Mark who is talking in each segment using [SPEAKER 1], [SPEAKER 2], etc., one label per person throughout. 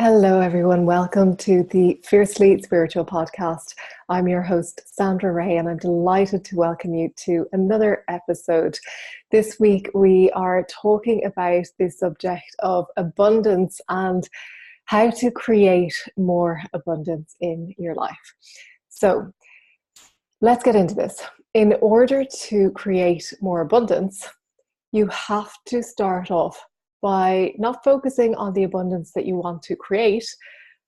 [SPEAKER 1] Hello, everyone. Welcome to the Fiercely Spiritual podcast. I'm your host, Sandra Ray, and I'm delighted to welcome you to another episode. This week, we are talking about the subject of abundance and how to create more abundance in your life. So, let's get into this. In order to create more abundance, you have to start off by not focusing on the abundance that you want to create,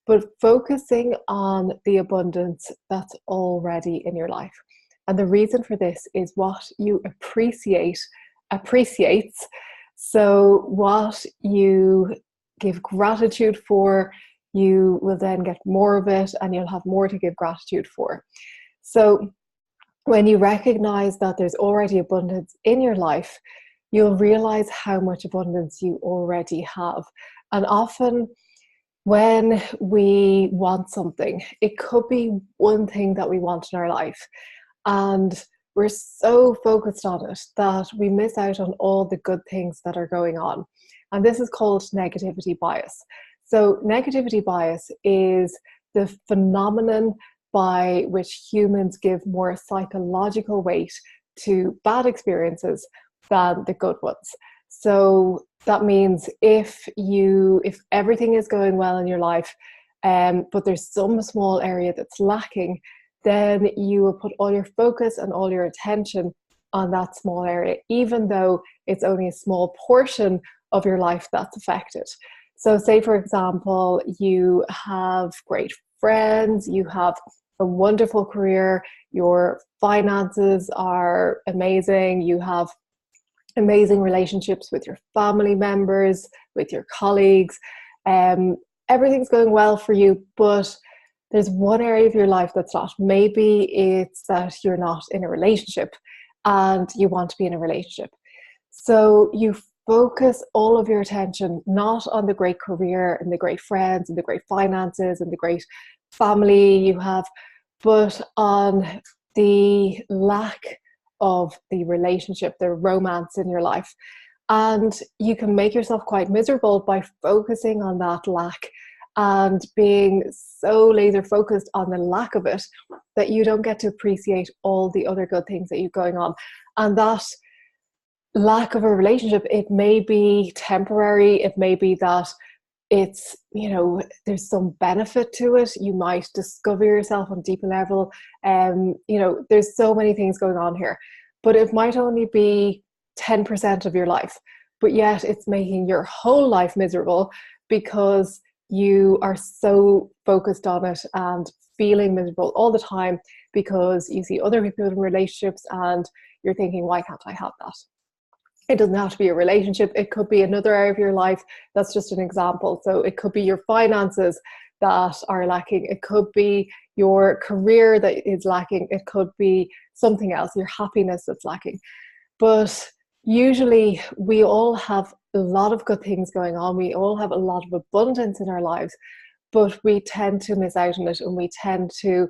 [SPEAKER 1] but focusing on the abundance that's already in your life. And the reason for this is what you appreciates. So what you give gratitude for, you will then get more of it and you'll have more to give gratitude for. So when you recognize that there's already abundance in your life, you'll realize how much abundance you already have. And often when we want something, it could be one thing that we want in our life, and we're so focused on it that we miss out on all the good things that are going on. And this is called negativity bias. So negativity bias is the phenomenon by which humans give more psychological weight to bad experiences than the good ones. So that means if everything is going well in your life, but there's some small area that's lacking, then you will put all your focus and all your attention on that small area, even though it's only a small portion of your life that's affected. So say, for example, you have great friends, you have a wonderful career, your finances are amazing, you have amazing relationships with your family members, with your colleagues. Everything's going well for you, but there's one area of your life that's not. Maybe it's that you're not in a relationship and you want to be in a relationship. So you focus all of your attention not on the great career and the great friends and the great finances and the great family you have, but on the lack of the relationship, the romance in your life. And you can make yourself quite miserable by focusing on that lack and being so laser focused on the lack of it that you don't get to appreciate all the other good things that you're going on. And that lack of a relationship, it may be temporary, it may be that it's, there's some benefit to it. You might discover yourself on a deeper level. There's so many things going on here, but it might only be 10% of your life, but yet it's making your whole life miserable because you are so focused on it and feeling miserable all the time because you see other people in relationships and you're thinking, why can't I have that? It doesn't have to be a relationship. It could be another area of your life. That's just an example. So it could be your finances that are lacking. It could be your career that is lacking. It could be something else, your happiness that's lacking. But usually we all have a lot of good things going on. We all have a lot of abundance in our lives, but we tend to miss out on it and we tend to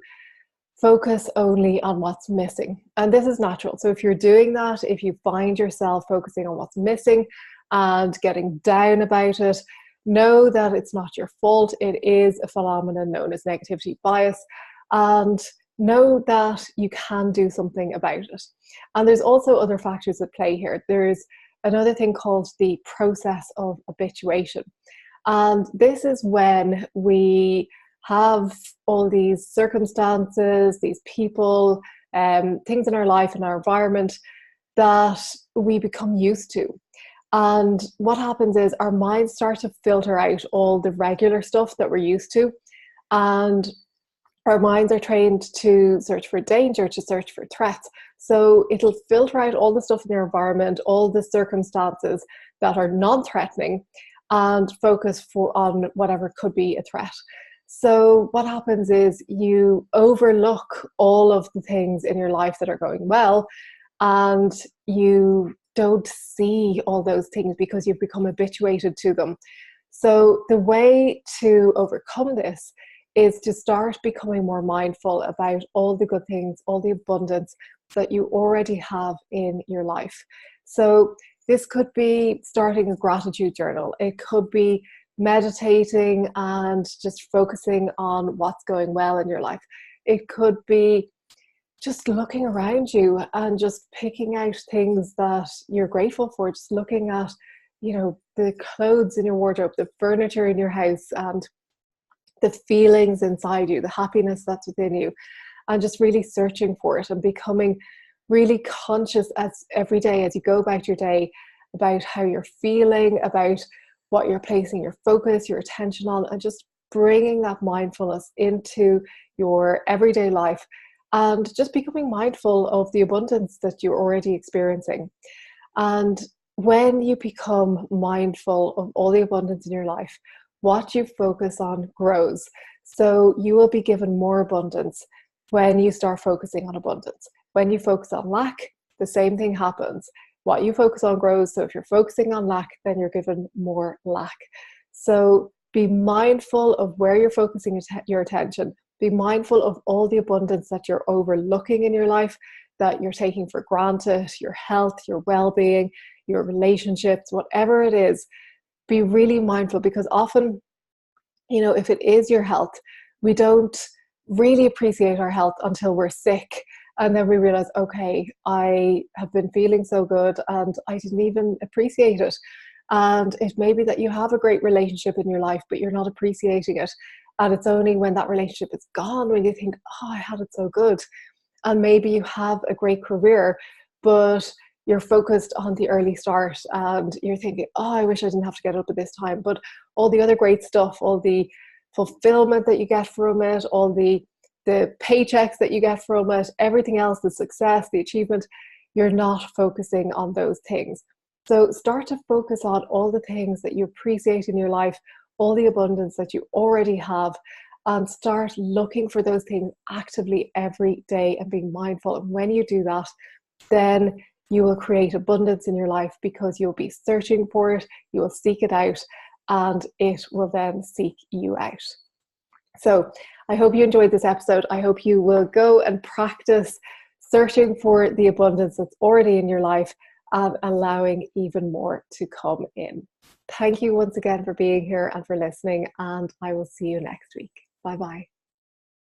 [SPEAKER 1] focus only on what's missing. And this is natural. So if you're doing that, if you find yourself focusing on what's missing and getting down about it, know that it's not your fault. It is a phenomenon known as negativity bias. And know that you can do something about it. And there's also other factors at play here. There's another thing called the process of habituation. And this is when we have all these circumstances, these people, things in our life and our environment that we become used to. And what happens is our minds start to filter out all the regular stuff that we're used to. And our minds are trained to search for danger, to search for threats. So it'll filter out all the stuff in your environment, all the circumstances that are non-threatening, and focus on whatever could be a threat. So what happens is you overlook all of the things in your life that are going well, and you don't see all those things because you've become habituated to them. So the way to overcome this is to start becoming more mindful about all the good things, all the abundance that you already have in your life. So this could be starting a gratitude journal. It could be meditating and just focusing on what's going well in your life. It could be just looking around you and just picking out things that you're grateful for, just looking at, the clothes in your wardrobe, the furniture in your house, and the feelings inside you, the happiness that's within you, and just really searching for it and becoming really conscious as every day as you go about your day about how you're feeling, about what you're placing your focus, your attention on, and just bringing that mindfulness into your everyday life, and just becoming mindful of the abundance that you're already experiencing. And when you become mindful of all the abundance in your life, what you focus on grows. So you will be given more abundance when you start focusing on abundance. When you focus on lack, the same thing happens. What you focus on grows. So if you're focusing on lack, then you're given more lack. So be mindful of where you're focusing your attention. Be mindful of all the abundance that you're overlooking in your life, that you're taking for granted, your health, your well-being, your relationships, whatever it is. Be really mindful, because often, if it is your health, we don't really appreciate our health until we're sick. And then we realize, okay, I have been feeling so good and I didn't even appreciate it. And it may be that you have a great relationship in your life, but you're not appreciating it. And it's only when that relationship is gone when you think, oh, I had it so good. And maybe you have a great career, but you're focused on the early start and you're thinking, oh, I wish I didn't have to get up at this time. But all the other great stuff, all the fulfillment that you get from it, all the paychecks that you get from it, everything else, the success, the achievement, you're not focusing on those things. So start to focus on all the things that you appreciate in your life, all the abundance that you already have, and start looking for those things actively every day and being mindful. And when you do that, then you will create abundance in your life, because you'll be searching for it, you will seek it out, and it will then seek you out. So I hope you enjoyed this episode. I hope you will go and practice searching for the abundance that's already in your life and allowing even more to come in. Thank you once again for being here and for listening, and I will see you next week. Bye-bye.